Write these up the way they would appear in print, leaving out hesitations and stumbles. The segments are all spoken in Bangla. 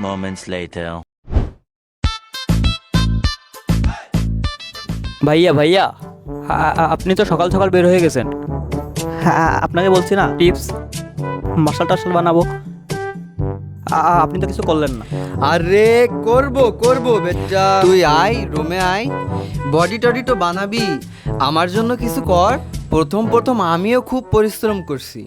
moments later. ভাইয়া ভাইয়া আপনি তো সকাল সকাল বের হয়ে গেছেন। আপনাকে বলছি না টিপস মশলা টশলা বানাবো, আপনি তো কিছু করলেন না। আরে করব বেটা, তুই আয় রুমে আয়, বডি টডি তো বানাবি, আমার জন্য কিছু কর। প্রথম আমিও খুব পরিশ্রম করছি।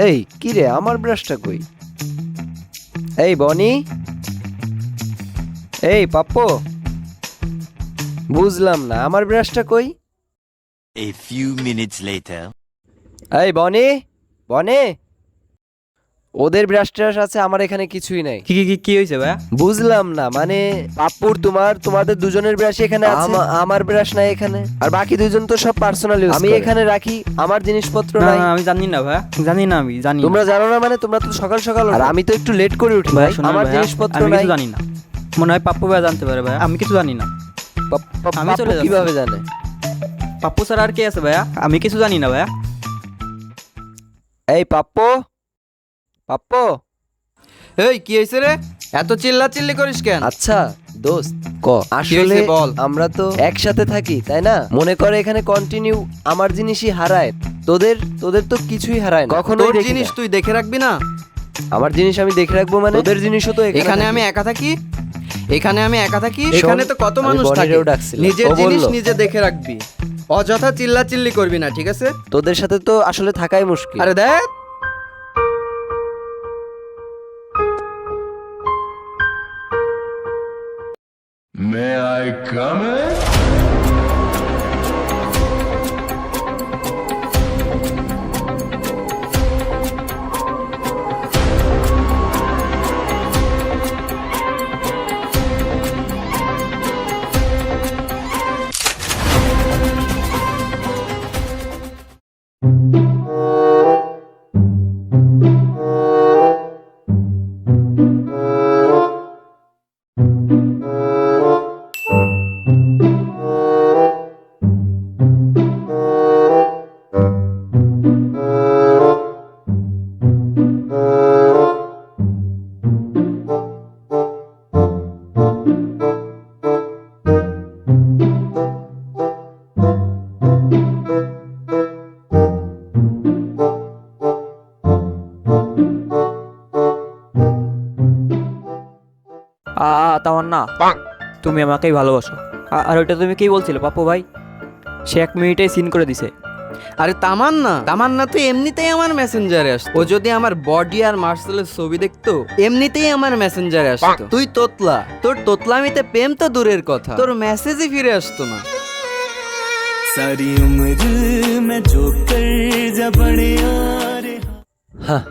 এই কি রে, আমার ব্রাশটা কই? এই বনি, এই পাপ্পো, বুঝলাম না আমার ব্রাশটা কই? A few minutes later. এই বনি, বনি, ওদের ব্রাশ ট্রাশ আছে, আমার এখানে কিছুই নাই। কি কি কি কি হয়েছে ভাইয়া? বুঝলাম না, মানে পাপ্পুর তোমাদের দুজনের ব্রাশ এখানে আছে, আমার ব্রাশ নাই এখানে, আর বাকি দুজন তো সব পার্সোনাল ইউজ আমি এখানে রাখি, আমার জিনিসপত্র না নাই। না, আমি জানি না ভাইয়া, জানি না, আমি জানি না। তোমরা জানো না মানে? তোমরা তো সকাল সকাল, আর আমি তো একটু লেট করে উঠি ভাই, শোনেন আমার ভাইয়া, জিনিসপত্র আমি নাই। কিছু জানি না, মনে হয় পাপ্পু ভাইয়া জানতে পারে ভাইয়া, আমি কিছু জানি না। আমি চলে পাপ্পু যাচ্ছি। কিভাবে জানে? পাপ্পু স্যার আর কে আছে ভাইয়া? আমি কিছু জানি না ভাইয়া। এই পাপ্পো, পাপ্পো। এই কি হয়েছে রে, এত চিল্লাচিল্লি করিস কেন? আচ্ছা দোস্ত ক, আসলে হয়েছে বল। আমরা তো একসাথে থাকি তাই না? মনে করে এখানে কন্টিনিউ আমার জিনিসই হারায়, তোদের তো কিছুই হারায় না, কখনো তোর জিনিস তুই দেখে রাখবি না? আমার জিনিস আমি দেখে রাখবো মানে? তোদের জিনিসও তো এখানে আমি একা থাকি, শোন, এখানে তো কত আমি মানুষ থাকে। বনিরেও ডাকছিলাম, নিজের ও জিনিস বললো। নিজে দেখে রাখবি, অযথা চিল্লাচিল্লি করবি না, ঠিক আছে? তোদের সাথে তো আসলে থাকাই মুশকিল। আরে দেখ, May I come in? তামান্না, তুমি আমাকেই ভালোবাসো। আর ওইটা তুমি কি বলছিলে পাপ্পু ভাই? সে 1 মিনিটে সিন করে দিছে। আরে তামান্না তো এমনিতেই আমার মেসেঞ্জারে আসতো। ও যদি আমার বডি আর মার্শালের ছবি দেখতো, এমনিতেই আমার মেসেঞ্জারে আসতো। তুই তোতলা, তোর তোতলামিতে প্রেম তো দূরের কথা, তোর মেসেজই ফিরে আসতো না। सारी उम्र मैं जो कर जा बड़े यारे। হ্যাঁ,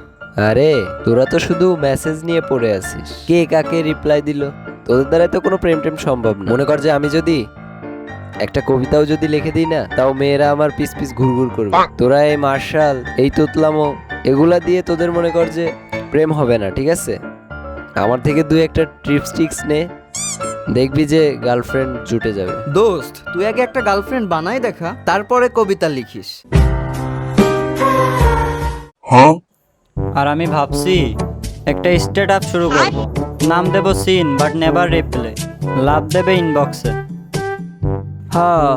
আরে তোরা তো শুধু মেসেজ নিয়ে পড়ে আছিস, কে কাকে রিপ্লাই দিল। তোদের দ্বারা তো কোনো প্রেম টেম সম্ভব না। মনে কর যে আমি যদি একটা কবিতাও যদি লিখে দিই না, তাও মেয়েরা আমার পিস পিস ঘুরঘুর করবে। তোরা এই মার্শাল, এই তোতলামো, এগুলা দিয়ে তোদের মনে কর যে প্রেম হবে না, ঠিক আছে? আমার থেকে দুই একটা ট্রিপস নে, দেখবি যে গার্লফ্রেন্ড জুটে যাবে। দোস্ত তুই আগে একটা গার্লফ্রেন্ড বানাই দেখা, তারপরে কবিতা লিখিস। আর আমি ভাবছি একটা স্টার্ট আপ শুরু করব, নাম দেব সিন বাট নেভার রিপ্লে, লাভ দেবে ইনবক্সে। হ্যাঁ,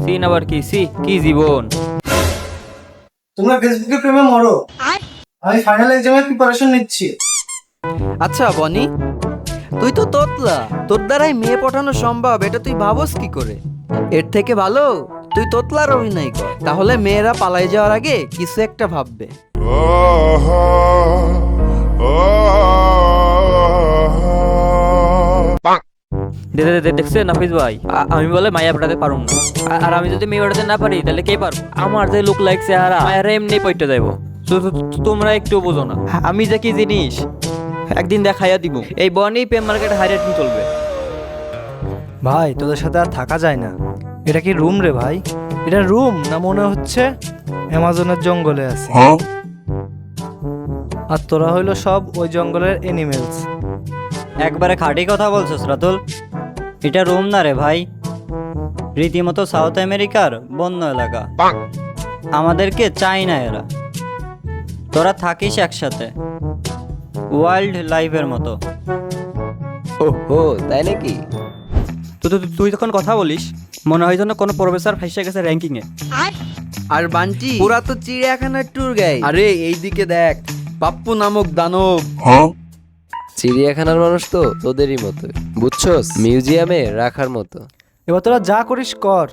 সিন আবার কি কি জীবন। তোমরা ফেসবুকে প্রেমে মরো, আমি ফাইনাল এক্সামের প্রিপারেশন নিচ্ছি। আচ্ছা বনি, তুই তো তোতলা, তোর দ্বারাই মেয়ে পটানো সম্ভব, এটা তুই ভাবস কি করে? এর থেকে ভালো তুই তোতলার অভিনয় কর, তাহলে মেয়েরা পালাই যাওয়ার আগে কিছু একটা ভাববে। দেখছেন নাফিস ভাই, আমি বলে মায়া পটাতে পারুম না। আর আমি যদি মেয়ে পটাতে না পারি তাহলে কে পারবো? আমার যে লুক লাইক চেহারা, মায়েরা এমনি পইতে যাইবো। তোমরা একটু বোঝো না আমি যে কি জিনিস, একদিন দেখাইয়া দিব। এই বনি প্রেম মার্কেট হাই রেটিং চলবে। ভাই তোদের সাথে আর থাকা যায় না। এটা কি রুম রে ভাই? এটা রুম না মনে হচ্ছে অ্যামাজনের জঙ্গলে আছে। আর তোরা হইলো সব ওই জঙ্গলের এনিমেলস। একবারে খাঁটি কথা বলছিস রাতুল, এটা রুম না রে ভাই, রীতিমতো সাউথ আমেরিকার বন্য এলাকা। আমাদেরকে চাই না এরা, তোরা থাকিস একসাথে ওয়াইল্ড লাইফের মতো। ও তাই নাকি? তুই যখন কথা বলিস মনে হয় যেন কোনো প্রফেসর ফাইসে গেছে র্যাঙ্কিং এ। আর বান্টি পুরা তো চিড়িয়াখানার ট্যুর গাইড। আরে এইদিকে দেখ, পাপ্পু নামক দানব। চিড়িয়াখানার মানুষ তো তোদেরই মতো, বুঝছস, মিউজিয়ামে রাখার মতো। এবার তোরা যা করিস কর,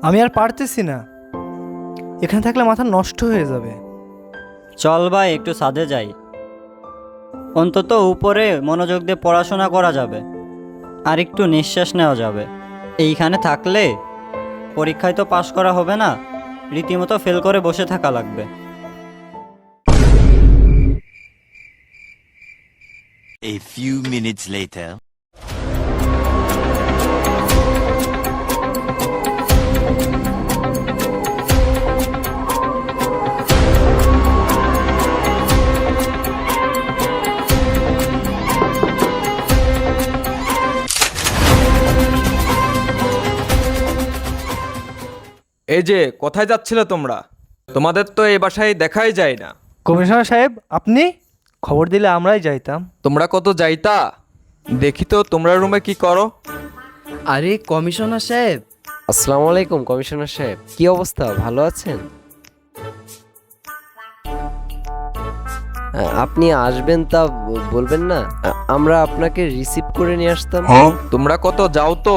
আমি আর পারতেছি না, এখানে থাকলে মাথা নষ্ট হয়ে যাবে। চল ভাই একটু ছাদে যাই, অন্তত উপরে মনোযোগ দিয়ে পড়াশোনা করা যাবে আর একটু নিঃশ্বাস নেওয়া যাবে। এইখানে থাকলে পরীক্ষায় তো পাশ করা হবে না, রীতিমতো ফেল করে বসে থাকা লাগবে। A few minutes later. এই যে কোথায় যাচ্ছিলে তোমরা? তোমাদের তো এই বাসায় দেখাই যায় না। কমিশনার সাহেব আপনি খবর দিলে আমরাই যাইতাম। তোমরা কত যাইতা, দেখি তো তোমরা রুমে কি করো। আরে কমিশনার সাহেব। আসসালামু আলাইকুম কমিশনার সাহেব, কি অবস্থা, ভালো আছেন? আপনি আসবেন তা বলবেন না, আমরা আপনাকে রিসিভ করে নিয়ে আসতাম। তোমরা কত যাও তো?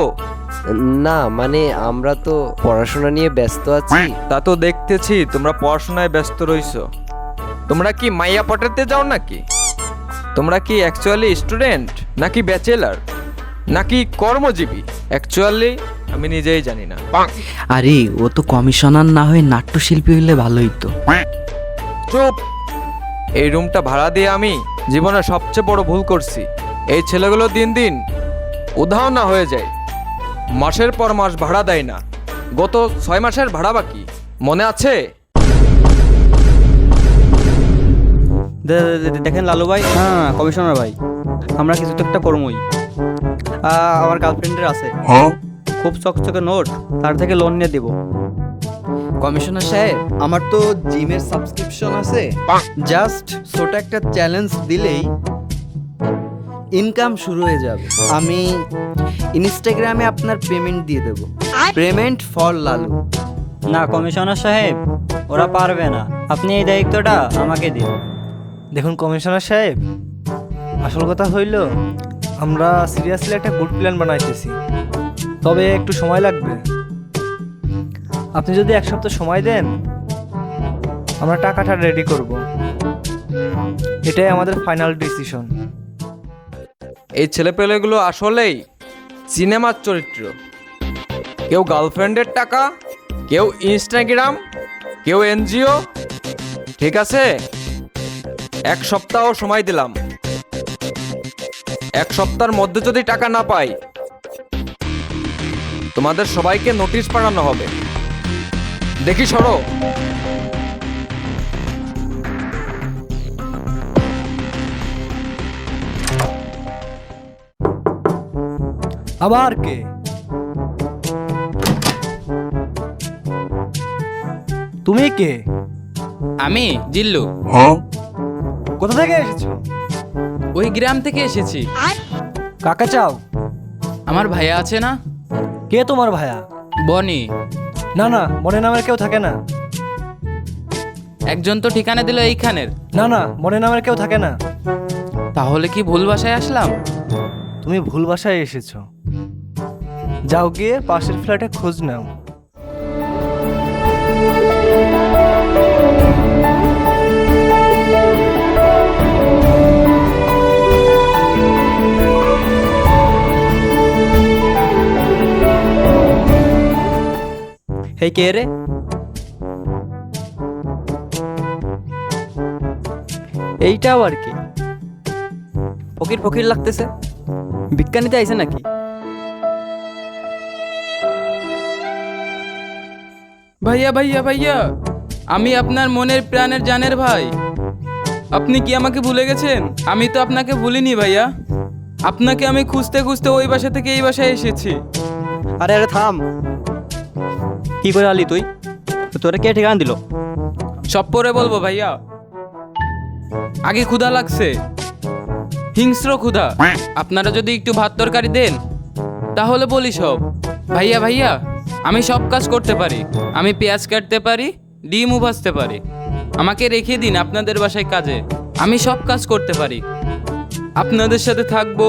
না মানে আমরা তো পড়াশোনা নিয়ে ব্যস্ত আছি। তা তো দেখতেছি তোমরা পড়াশোনায় ব্যস্ত রইছো। তোমরা কি মাইয়া পটাতে যাও নাকি? তোমরা কি অ্যাকচুয়ালি স্টুডেন্ট নাকি ব্যাচেলার নাকি কর্মজীবী? অ্যাকচুয়ালি আমি নিজেই জানি না। আরে ও তো কমিশনার না হয়ে নাট্যশিল্পী হইলে ভালোই তো। চুপ! এই রুমটা ভাড়া দিয়ে আমি জীবনে সবচেয়ে বড় ভুল করছি। এই ছেলেগুলো দিন দিন উধাও না হয়ে যায়, মাসের পর মাস ভাড়া দেয় না। গত 6 মাসের ভাড়া বাকি, মনে আছে? দেখেন লালু ভাই, হ্যাঁ কমিশনার ভাই, আমরা কিছু তো একটা করবই। আমার গার্লফ্রেন্ডের আছে খুব চকচকে নোট, তার থেকে লোন নিয়ে দেবো। কমিশনার সাহেব আমার তো জিমের সাবস্ক্রিপশন আছে, জাস্ট ছোট একটা চ্যালেঞ্জ দিলেই ইনকাম শুরু হয়ে যাবে। আমি ইনস্টাগ্রামে আপনার পেমেন্ট দিয়ে দেব, পেমেন্ট ফর লালু। না কমিশনার সাহেব, ওরা পারবে না, আপনি এই দায়িত্বটা আমাকে দিন। দেখুন কমিশনার সাহেব, আসল কথা হইল আমরা সিরিয়াসলি একটা গুড প্ল্যান বানাইতেছি, তবে একটু সময় লাগবে। আপনি যদি 1 সপ্তাহ সময় দেন আমরা টাকাটা রেডি করব, এটাই আমাদের ফাইনাল ডিসিশন। এই ছেলেপেলেগুলো আসলেই সিনেমার চরিত্র। কেউ গার্লফ্রেন্ডের টাকা, কেউ ইনস্টাগ্রাম, কেউ এনজিও। ঠিক আছে, 1 সপ্তাহ সময় দিলাম। 1 সপ্তাহের মধ্যে যদি টাকা না পাই তোমাদের সবাইকে নোটিশ পাঠানো হবে। দেখি সরো। আবার কে? তুমি কে? আমি জিল্লু, কোথা থেকে এসেছো? ওই গ্রাম থেকে এসেছি। কাকা চাও? আমার ভাইয়া আছে না, কে তোমার ভাইয়া? বনি। না না, মনে নামের কেউ থাকে না। একজন তো ঠিকানা দিল এইখানের। না না, মনে নামের কেউ থাকে না। তাহলে কি ভুল বাসায় আসলাম? তুমি ভুল বাসায় এসেছো। যাও গিয়ে পাশের ফ্ল্যাটে খোঁজ নাও। হে কে রে? এইটাও আর কি, ফকির ফকির লাগতেছে। বিজ্ঞানীতে আইছে নাকি? ভাইয়া ভাইয়া ভাইয়া, আমি আপনার মনের প্রাণের জানের ভাই। আপনি কি আমাকে ভুলে গেছেন? আমি তো আপনাকে ভুলিনি ভাইয়া। আপনাকে আমি খুঁজতে খুঁজতে ওই বাসা থেকে এই বাসায় এসেছি। আরে আরে থাম, কি করে আলি তুই? তোরা কে ঠিকানা দিল? সব পরে বলবো ভাইয়া, আগে ক্ষুধা লাগছে, হিংস্র ক্ষুধা। আপনারা যদি একটু ভাত তরকারি দেন তাহলে বলি সব। ভাইয়া ভাইয়া, আমি সব কাজ করতে পারি। আমি পেঁয়াজ কাটতে পারি, ডিমও ভাজতে পারি। আমাকে রেখে দিন আপনাদের বাসায় কাজে, আমি সব কাজ করতে পারি। আপনাদের সাথে থাকবো,